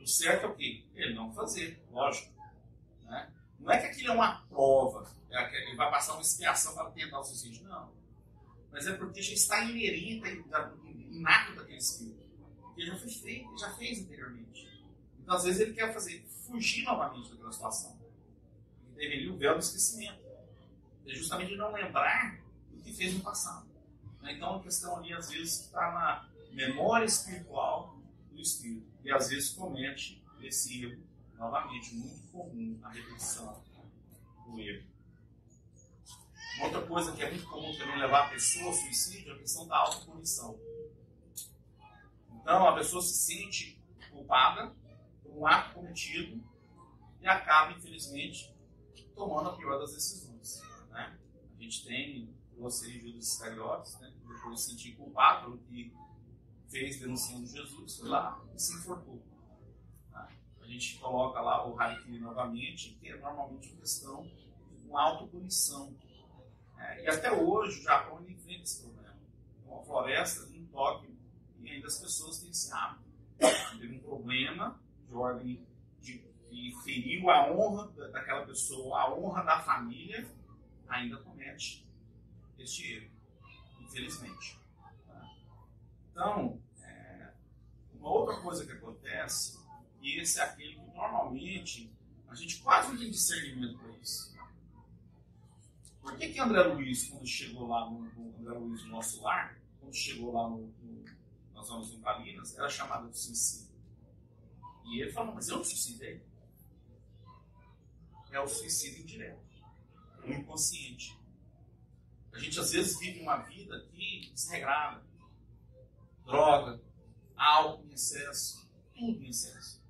O certo é o quê? Ele não fazer, lógico. Né? Não é que aquilo é uma prova, ele vai passar uma expiação para tentar o suicídio, não. Mas é porque já está inerente, inato daquele espírito. Ele já foi feito, ele já fez anteriormente. Então, às vezes, ele quer fugir novamente daquela situação. Ele deveria o véu do esquecimento. É justamente não lembrar do que fez no passado. Então, a questão ali, às vezes, está na memória espiritual do espírito. E, às vezes, comete esse erro, novamente, muito comum, a repetição do erro. Uma outra coisa que é muito comum também levar a pessoa ao suicídio é a questão da autopunição. Então, a pessoa se sente culpada por um ato cometido e acaba, infelizmente, tomando a pior das decisões. Né? A gente tem você e Judas Iscariotes, né? Que depois se sentiu culpado pelo que fez denunciando Jesus, foi lá e se enforcou. Tá? A gente coloca lá o Harakiri novamente, que é normalmente uma questão de uma autopunição. E até hoje o Japão enfrenta esse problema. Uma floresta em Tóquio, e ainda as pessoas têm esse hábito. Teve um problema de ordem que feriu a honra daquela pessoa, a honra da família, ainda comete este erro, infelizmente. Então, uma outra coisa que acontece, e esse é aquele que normalmente a gente quase não tem discernimento para isso. Por que André Luiz, quando chegou lá no André Luiz, no nosso lar, quando chegou lá nas zonas umbralinas, era chamado de suicídio? E ele falou, mas eu não suicidei. É o suicídio indireto, o inconsciente. A gente às vezes vive uma vida aqui desregrada. Droga, álcool em excesso, tudo em excesso.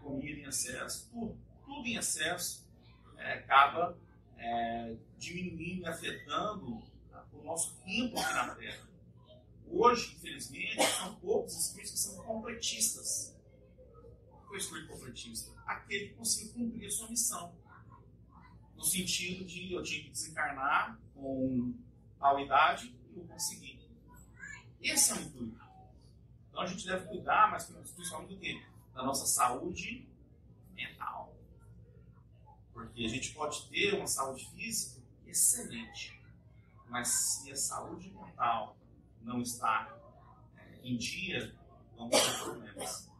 Comida em excesso, tudo em excesso acaba diminuindo e afetando o nosso tempo aqui na Terra. Hoje, infelizmente, são poucos espíritos que são completistas. O que é o espírito completista? Aquele que conseguiu cumprir a sua missão. No sentido de eu tinha que desencarnar com tal idade e eu consegui. Esse é o intuito. Então a gente deve cuidar, mas principalmente do quê? Da nossa saúde mental. Porque a gente pode ter uma saúde física excelente, mas se a saúde mental não está em dia, vamos ter problemas.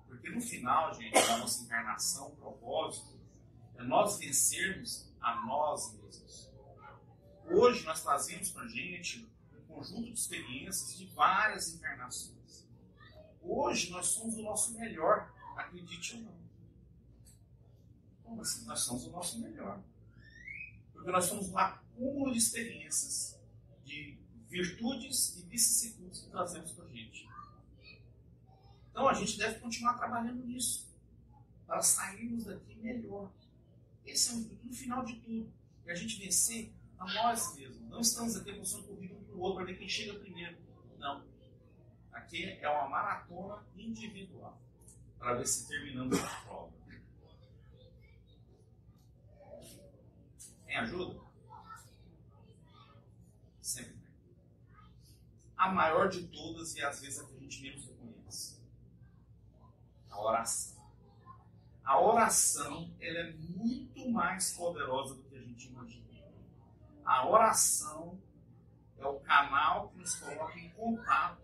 Porque no final, gente, da nossa encarnação, o propósito é nós vencermos a nós mesmos. Hoje nós trazemos para a gente um conjunto de experiências de várias encarnações. Hoje nós somos o nosso melhor, acredite ou não. Como assim? Nós somos o nosso melhor. Porque nós somos um acúmulo de experiências, de virtudes e vicissitudes que trazemos para a gente. Então a gente deve continuar trabalhando nisso, para sairmos daqui melhor. Esse é o intuito, no final de tudo, é a gente vencer a nós mesmos. Não estamos aqui mostrando corrida um para o outro para ver quem chega primeiro. Não. Aqui é uma maratona individual, para ver se terminamos a prova. Tem ajuda? Sempre tem. A maior de todas, e às vezes a que a gente menos reconhece. A oração. A oração, ela é muito mais poderosa do que a gente imagina. A oração é o canal que nos coloca em contato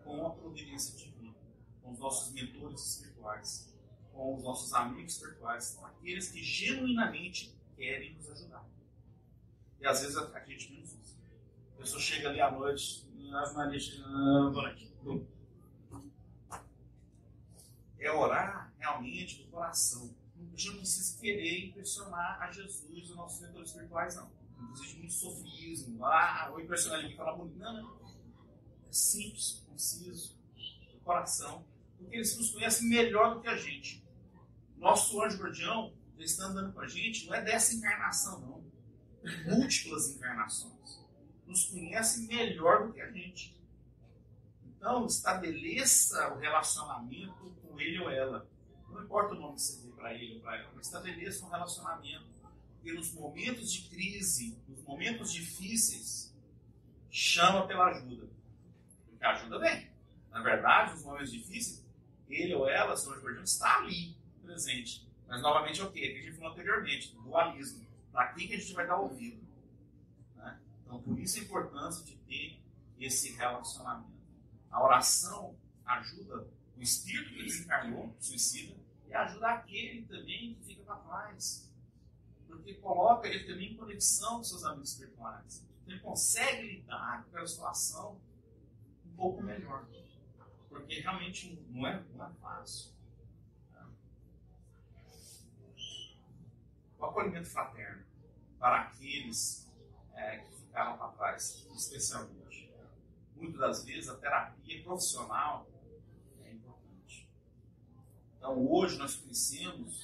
com a providência divina, com os nossos mentores espirituais, com os nossos amigos espirituais, com aqueles que genuinamente querem nos ajudar. E às vezes a gente menos usa. A pessoa chega ali à noite, é orar realmente do coração. A gente não precisa querer impressionar a Jesus e os nossos mentores espirituais, não. Não precisa de muito sofismo. Vou impressionar ele e falar bonito. Não. É simples, conciso, do coração. Porque eles nos conhecem melhor do que a gente. Nosso anjo guardião, ele está andando com a gente, não é dessa encarnação, não. Múltiplas encarnações. Nos conhece melhor do que a gente. Então, estabeleça o relacionamento com ele ou ela. Não importa o nome que você dê para ele ou para ela, mas estabeleça um relacionamento. Porque nos momentos de crise, nos momentos difíceis, chama pela ajuda. Porque a ajuda vem. Na verdade, nos momentos difíceis, ele ou ela, seu anjo guardião, está ali, presente. Mas, novamente, é o quê? É o que a gente falou anteriormente, dualismo. Para quem que a gente vai dar ouvido? Né? Então, por isso a importância de ter esse relacionamento. A oração ajuda o espírito que desencarnou, suicida, e ajuda aquele também que fica para trás. Porque coloca ele também em conexão com seus amigos espirituais. Então, ele consegue lidar com aquela situação um pouco melhor. Porque realmente não é fácil. O acolhimento fraterno para aqueles que ficaram para trás, especialmente. Muitas das vezes a terapia profissional é importante. Então hoje nós conhecemos,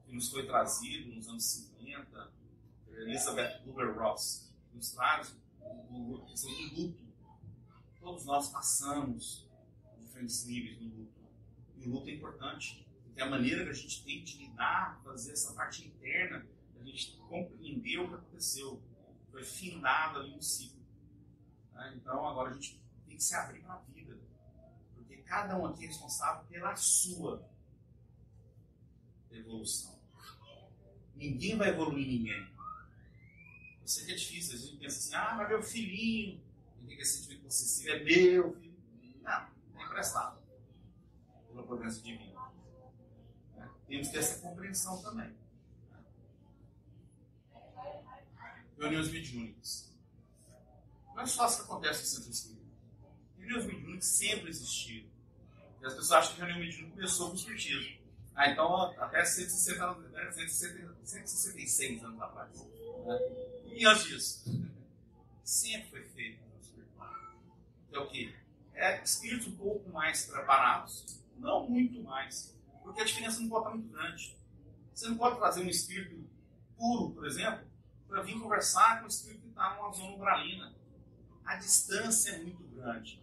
que nos foi trazido nos anos 50, Elizabeth Kubler-Ross, que nos traz o questão do luto. Todos nós passamos diferentes níveis no luto. E o luto é importante. É a maneira que a gente tem de lidar, fazer essa parte interna, a gente compreender o que aconteceu. Foi findado ali um ciclo. Então agora a gente tem que se abrir para a vida. Porque cada um aqui é responsável pela sua evolução. Ninguém vai evoluir ninguém. Eu sei que é difícil, a gente pensa assim, mas meu filhinho, tem que ser sentimento possessivo, é meu filho. Não, é emprestado. Pela providência divina. Temos que ter essa compreensão também. Reuniões mediúnicas. Não é só isso que acontece no centro espírita. Reuniões mediúnicas sempre existiram. E as pessoas acham que a reunião mediúnica começou com o espiritismo. Então, até 166 anos atrás. E antes disso, sempre foi feito no espiritual. Então, o quê? Espíritos um pouco mais preparados, não muito mais. Porque a diferença não pode estar muito grande. Você não pode trazer um espírito puro, por exemplo, para vir conversar com um espírito que está numa zona umbralina. A distância é muito grande.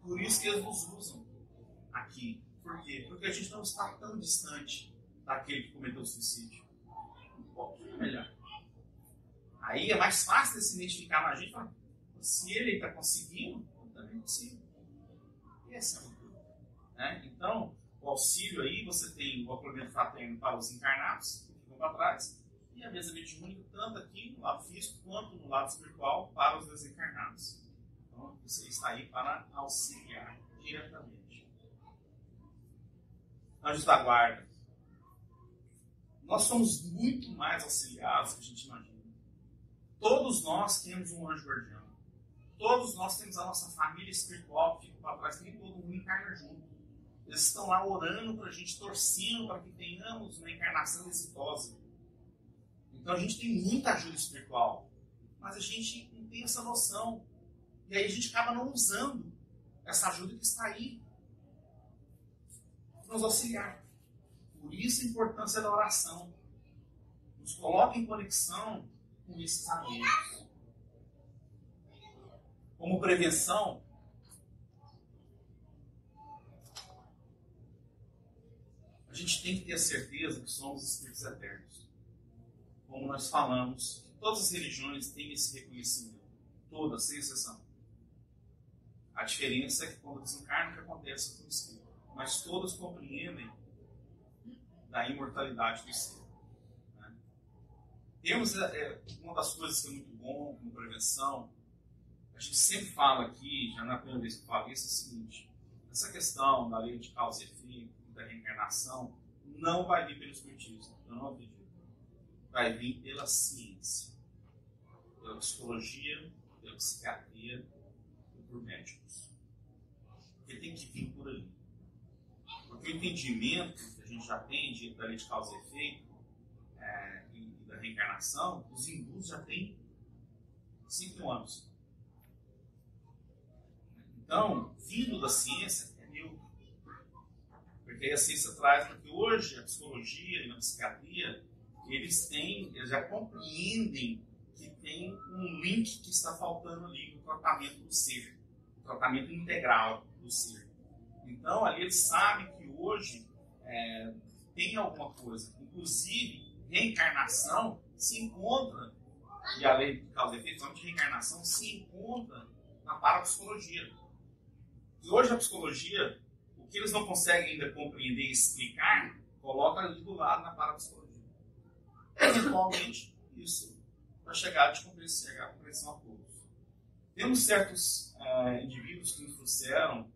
Por isso que eles nos usam aqui. Por quê? Porque a gente não está tão distante daquele que cometeu o suicídio. Um pouquinho melhor. Aí é mais fácil de se identificar na gente e falar, se ele está conseguindo, eu também consigo. Esse é o motivo. Então, o auxílio aí, você tem o acolhimento fraterno para os encarnados, que ficam para trás, e a mesa mediúnica, tanto aqui no lado físico quanto no lado espiritual, para os desencarnados. Então, você está aí para auxiliar diretamente. Anjos da guarda. Nós somos muito mais auxiliados do que a gente imagina. Todos nós temos um anjo guardião. Todos nós temos a nossa família espiritual que fica para trás, nem todo mundo encarna junto. Eles estão lá orando para a gente, torcendo para que tenhamos uma encarnação exitosa. Então a gente tem muita ajuda espiritual, mas a gente não tem essa noção. E aí a gente acaba não usando essa ajuda que está aí para nos auxiliar. Por isso a importância da oração. Nos coloca em conexão com esses amigos. Como prevenção, a gente tem que ter a certeza que somos espíritos eternos. Como nós falamos, todas as religiões têm esse reconhecimento. Todas, sem exceção. A diferença é que quando desencarna, o que acontece com o espírito. Mas todas compreendem da imortalidade do ser. Temos uma das coisas que é muito bom como prevenção, a gente sempre fala aqui, já na primeira vez que eu falo isso, é o seguinte: essa questão da lei de causa e efeito, da reencarnação, não vai vir pelo espiritismo, eu não acredito. Vai vir pela ciência, pela psicologia, pela psiquiatria e por médicos. Porque tem que vir por ali. Porque o entendimento que a gente já tem da lei de causa e efeito e da reencarnação, os hindus já têm 5 anos. Então, vindo da ciência, é neutro. Porque aí a ciência traz, porque hoje a psicologia e a psiquiatria, eles já compreendem que tem um link que está faltando ali no tratamento do ser, o tratamento integral do ser. Então, ali eles sabem que hoje tem alguma coisa, inclusive reencarnação se encontra, e a lei de causa e efeito de reencarnação se encontra na parapsicologia. E hoje a psicologia, o que eles não conseguem ainda compreender e explicar, Coloca ali do lado na parapsicologia. Eventualmente, isso vai chegar a compreensão a todos. Temos certos indivíduos que nos trouxeram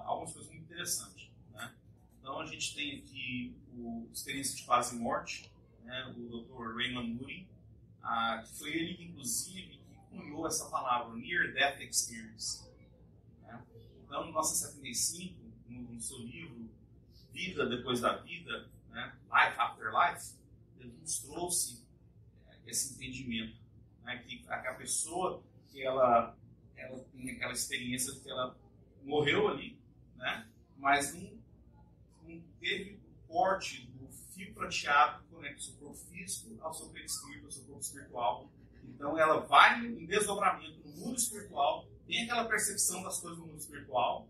algumas coisas muito interessantes. Né? Então, a gente tem aqui o experiência de quase morte, né? O Dr. Raymond Moody, que foi ele, inclusive, que cunhou essa palavra, Near Death Experience. Né? Então, em 1975, no seu livro Vida Depois da Vida, né? Life After Life, ele nos trouxe esse entendimento, né? Que a pessoa que ela tem aquela experiência de que ela morreu ali, né? Mas não teve o corte do fio prateado que conecta o seu corpo físico ao seu perispírito, ao seu corpo espiritual. Então ela vai em desdobramento no mundo espiritual, tem aquela percepção das coisas no mundo espiritual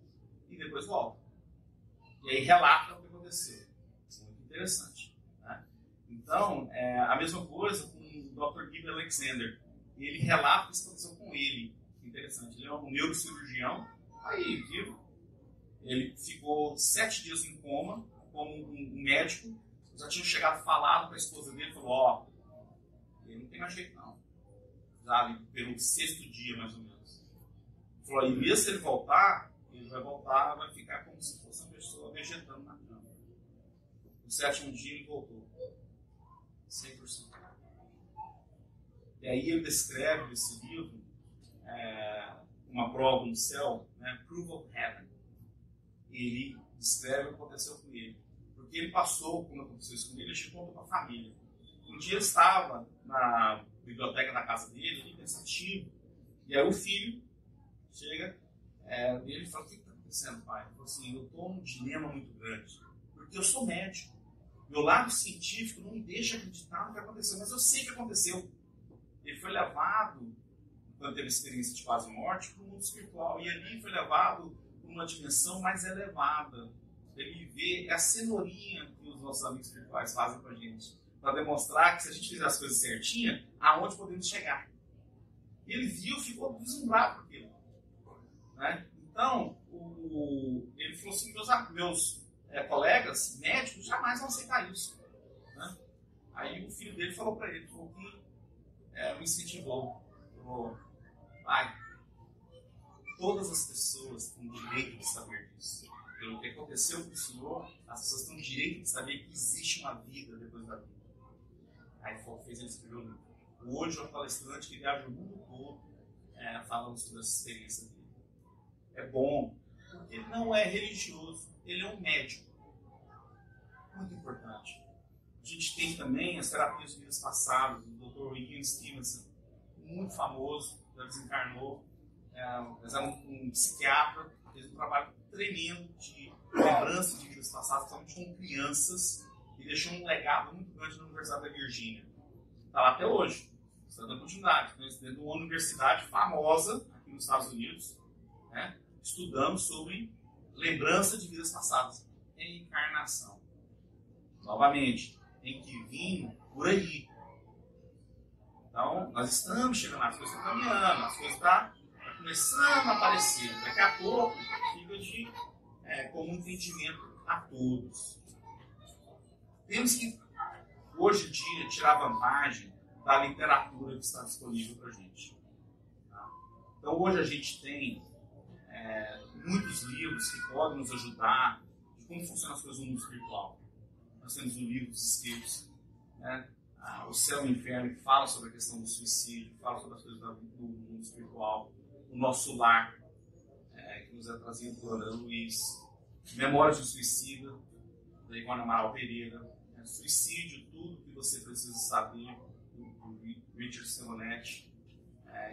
e depois volta. E aí relata o que aconteceu. Isso é muito interessante. Né? Então, a mesma coisa com o Dr. Gibb Alexander. Ele relata o que aconteceu com ele. Interessante. Ele é um neurocirurgião, aí vivo. Ele ficou 7 dias em coma, como um médico. Já tinha chegado falado para a esposa dele, falou, ele não tem mais jeito não. Já pelo 6º dia, mais ou menos. Ele falou, e mesmo se ele voltar, ele vai voltar, vai ficar como se fosse uma pessoa vegetando na cama. No 7º dia ele voltou. 100%. E aí ele descreve nesse livro uma prova no céu, né, Proof of Heaven. Ele descreve o que aconteceu com ele. Porque ele passou, quando aconteceu isso com ele, ele contou para a família. Um dia ele estava na biblioteca da casa dele, ele pensativo, e aí o filho chega ele fala, o que está acontecendo, pai? Ele falou assim, eu estou num dilema muito grande, porque eu sou médico. Meu lado científico não me deixa acreditar no que aconteceu, mas eu sei que aconteceu. Ele foi levado, quando teve experiência de quase morte, para o mundo espiritual. E ali foi levado para uma dimensão mais elevada. Ele vê a cenourinha que os nossos amigos espirituais fazem para a gente. Para demonstrar que se a gente fizer as coisas certinhas, aonde podemos chegar. E ele viu, ficou deslumbrado por aquilo. Né? Então, ele falou assim, meus colegas médicos jamais vão aceitar isso. Né? Aí o filho dele falou para ele, falou que me incentivou. Falou, pai, todas as pessoas têm direito de saber disso. Pelo que aconteceu com o senhor, as pessoas têm direito de saber que existe uma vida depois da vida. Aí fez ele escrever o livro. Hoje é um palestrante que viaja o mundo todo falando sobre essa experiência dele. É bom, porque ele não é religioso, ele é um médico. Muito importante. A gente tem também as terapias de vidas passadas, do Dr. Ian Stevenson, muito famoso, já desencarnou, mas é um psiquiatra, fez um trabalho tremendo de lembrança de vidas passadas, principalmente com crianças, e deixou um legado muito grande na Universidade da Virgínia. Está lá até hoje, está dando continuidade, dentro de uma universidade famosa aqui nos Estados Unidos, né, estudando sobre lembrança de vidas passadas, encarnação. Novamente, tem que vir por aí. Então, nós estamos chegando, as coisas estão caminhando, as coisas estão começando a aparecer. Daqui a pouco, fica como um entendimento a todos. Temos que, hoje em dia, tirar vantagem da literatura que está disponível para a gente. Tá? Então, hoje a gente tem muitos livros que podem nos ajudar de como funcionam as coisas no mundo espiritual. Nós temos um livro dos escritos, né? O Céu e o Inferno, que fala sobre a questão do suicídio, que fala sobre as coisas do mundo espiritual. O Nosso Lar, que nos é trazido por Ana Luiz. Memórias do Suicida, da Ivone Amaral Pereira. Suicídio, tudo que você precisa saber, do Richard Simonetti.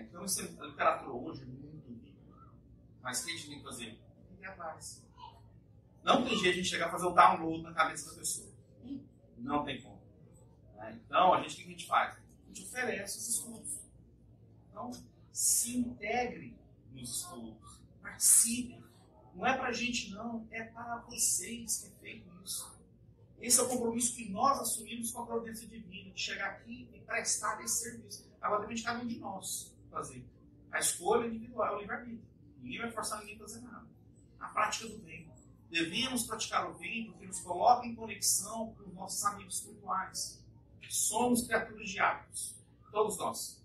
Então, a literatura hoje é muito rica. Mas o que a gente tem que fazer? Tem que ir atrás. Não tem jeito de a gente chegar a fazer o download na cabeça da pessoa. Não tem como. Então, o que a gente faz? A gente oferece os estudos. Então, se integre nos estudos. Participe. Não é para a gente, não. É para vocês que é feito isso. Esse é o compromisso que nós assumimos com a providência divina, de chegar aqui e prestar esse serviço. Agora depende de cada um de nós fazer. A escolha individual é o livre-arbítrio. Ninguém vai forçar ninguém a fazer nada. A prática do bem. Devemos praticar o bem porque nos coloca em conexão com os nossos amigos espirituais. Somos criaturas de hábitos. Todos nós.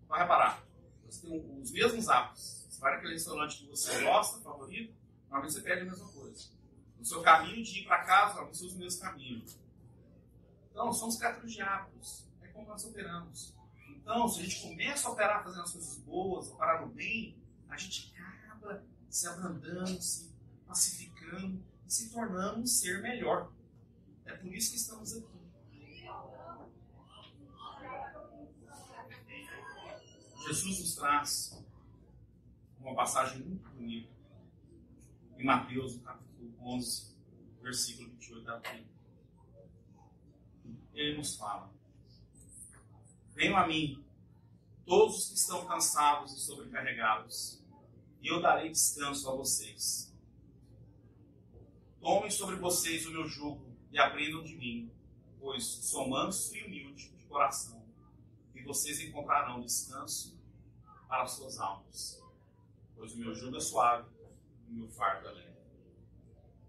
Vai reparar. Você tem os mesmos hábitos. Você vai naquele restaurante que você gosta, favorito, normalmente você pede a mesma coisa. No seu caminho de ir para casa, normalmente você usa o mesmo caminho. Então, somos criaturas de hábitos. É como nós operamos. Então, se a gente começa a operar fazendo as coisas boas, operar no bem, a gente acaba se abrandando, se pacificando e se tornando um ser melhor. É por isso que estamos aqui. Jesus nos traz uma passagem muito bonita em Mateus, no capítulo 11, versículo 28 a 30. Ele nos fala: venham a mim, todos os que estão cansados e sobrecarregados, e eu darei descanso a vocês. Tomem sobre vocês o meu jugo e aprendam de mim, pois sou manso e humilde de coração, e vocês encontrarão descanso para as suas almas, pois o meu jugo é suave e o meu fardo é leve.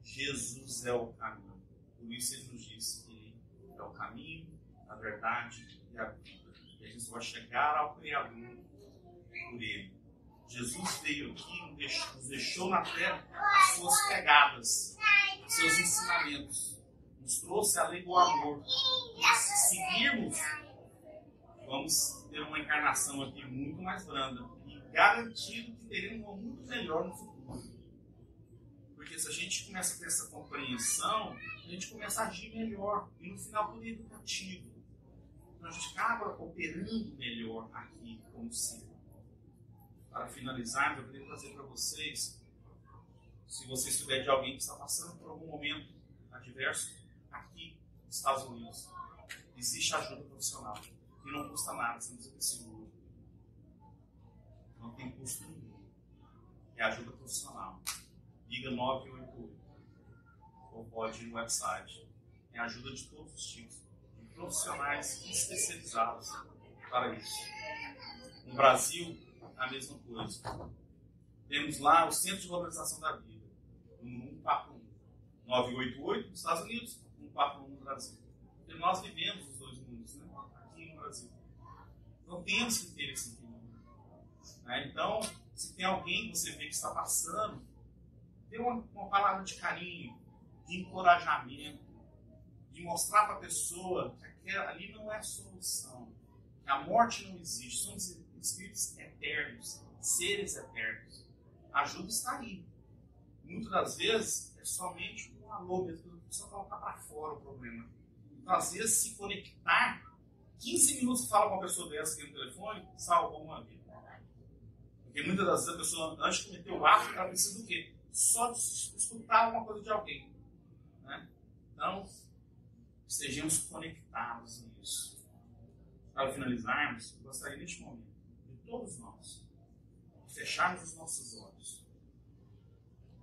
Jesus é o caminho. Por isso ele nos diz que ele é o caminho, a verdade e a vida. E a gente vai chegar ao Criador por ele. Jesus veio aqui, nos deixou na terra as suas pegadas, os seus ensinamentos. Nos trouxe a lei do amor. E se seguirmos, vamos ter uma encarnação aqui muito mais branda. E garantido que teremos uma muito melhor no futuro. Porque se a gente começa a ter essa compreensão, a gente começa a agir melhor. E no final tudo é educativo. Então a gente acaba operando melhor aqui como ser. Para finalizar, eu queria trazer para vocês, se você souber de alguém que está passando por algum momento adverso, aqui nos Estados Unidos, existe ajuda profissional. E não custa nada, você não precisa ter seguro. Não tem custo nenhum. É ajuda profissional. Liga 988. Ou pode ir no website. É ajuda de todos os tipos. De profissionais especializados para isso. No Brasil, a mesma coisa. Temos lá o Centro de Valorização da Vida. Número 141. 988 nos Estados Unidos, 141 no Brasil. Porque nós vivemos os dois mundos, né? Aqui no Brasil. Então temos que ter esse entendimento. Né? Então, se tem alguém que você vê que está passando, dê uma palavra de carinho, de encorajamento, de mostrar para a pessoa que ali não é a solução, que a morte não existe, somos espíritos eternos, seres eternos. A ajuda está aí. Muitas das vezes é somente um alô mesmo, só colocar para fora o problema. Então, às vezes, se conectar, 15 minutos fala com uma pessoa dessa aqui no telefone, salvou uma vida. Porque muitas das vezes a pessoa, antes de cometer o ato, ela precisa do quê? Só de escutar alguma coisa de alguém. Né? Então, estejamos conectados nisso. Para finalizarmos, eu gostaria neste momento de todos nós fecharmos os nossos olhos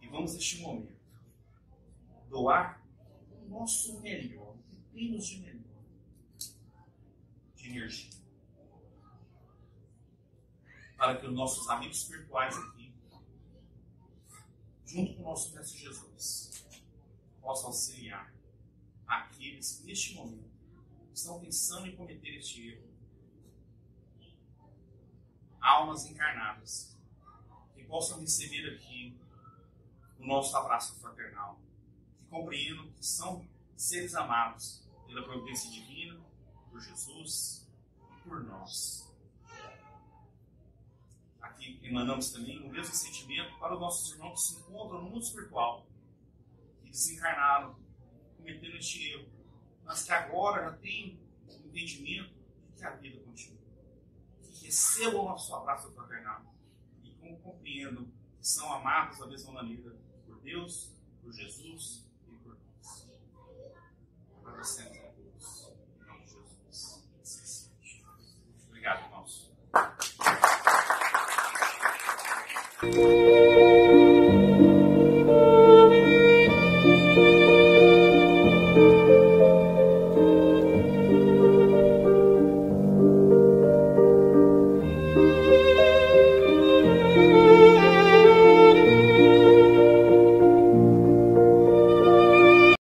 e vamos neste momento doar o nosso melhor, o que temos de melhor, de energia, para que os nossos amigos espirituais aqui, junto com o nosso Mestre Jesus, possam auxiliar aqueles que neste momento estão pensando em cometer este erro. Almas encarnadas que possam receber aqui o nosso abraço fraternal, que compreendam que são seres amados pela providência divina, por Jesus e por nós. Aqui emanamos também o mesmo sentimento para os nossos irmãos que se encontram no mundo espiritual, que desencarnaram, cometendo este erro, mas que agora já têm o entendimento de que a vida continua. Que recebam o nosso abraço fraternal e compreendam que são amados da mesma maneira por Deus, por Jesus e por nós. Agradecemos a Deus, em nome de Jesus. Obrigado, irmãos.